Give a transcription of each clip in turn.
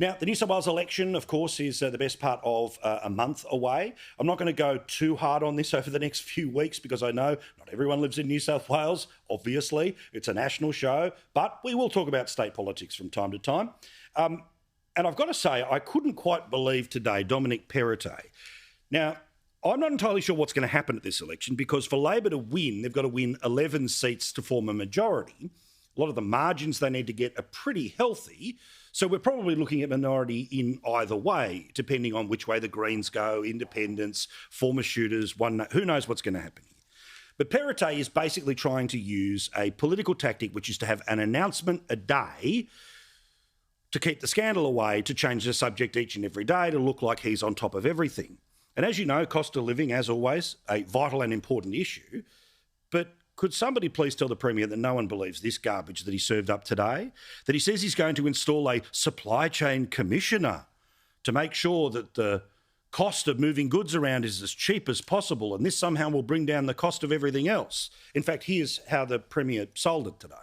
Now, the New South Wales election, of course, is the best part of a month away. I'm not going to go too hard on this over the next few weeks because I know not everyone lives in New South Wales, obviously. It's a national show, but we will talk about state politics from time to time. And I've got to say, I couldn't quite believe today Dominic Perrottet. Now, I'm not entirely sure what's going to happen at this election because for Labor to win, they've got to win 11 seats to form a majority. A lot of the margins they need to get are pretty healthy. So we're probably looking at minority in either way, depending on which way the Greens go, independents, former shooters, who knows what's going to happen here. But Perrottet is basically trying to use a political tactic, which is to have an announcement a day to keep the scandal away, to change the subject each and every day, to look like he's on top of everything. And as you know, cost of living, as always, a vital and important issue. But could somebody please tell the Premier that no one believes this garbage that he served up today? That he says he's going to install a supply chain commissioner to make sure that the cost of moving goods around is as cheap as possible, and this somehow will bring down the cost of everything else. In fact, here's how the Premier sold it today.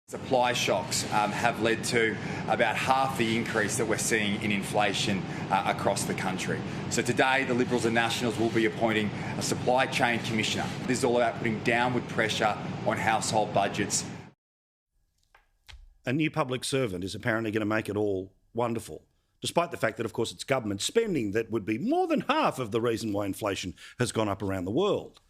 Supply shocks have led to about half the increase that we're seeing in inflation across the country. So today, the Liberals and Nationals will be appointing a supply chain commissioner. This is all about putting downward pressure on household budgets. A new public servant is apparently going to make it all wonderful, despite the fact that, of course, it's government spending that would be more than half of the reason why inflation has gone up around the world.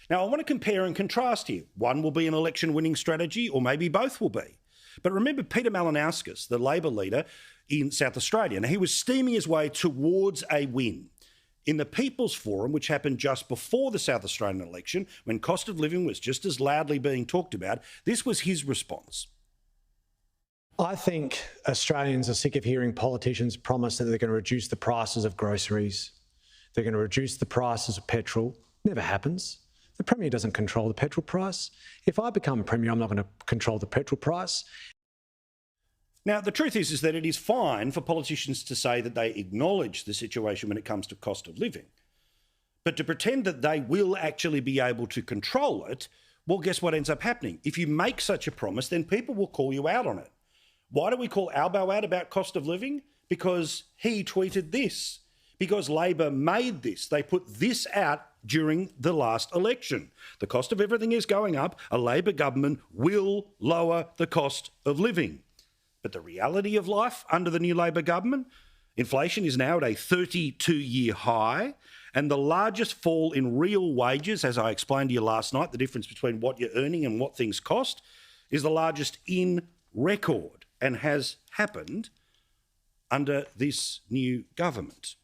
Now, I want to compare and contrast here. One will be an election-winning strategy, or maybe both will be. But remember Peter Malinauskas, the Labor leader in South Australia. Now, he was steaming his way towards a win. In the People's Forum, which happened just before the South Australian election, when cost of living was just as loudly being talked about, this was his response. I think Australians are sick of hearing politicians promise that they're going to reduce the prices of groceries. They're going to reduce the prices of petrol. Never happens. The Premier doesn't control the petrol price. If I become Premier, I'm not going to control the petrol price. Now, the truth is that it is fine for politicians to say that they acknowledge the situation when it comes to cost of living. But to pretend that they will actually be able to control it, well, guess what ends up happening? If you make such a promise, then people will call you out on it. Why do we call Albo out about cost of living? Because he tweeted this. Because Labor made this. They put this out during the last election. The cost of everything is going up. A Labor government will lower the cost of living. But the reality of life under the new Labor government, inflation is now at a 32-year high, and the largest fall in real wages, as I explained to you last night, the difference between what you're earning and what things cost, is the largest in record and has happened under this new government.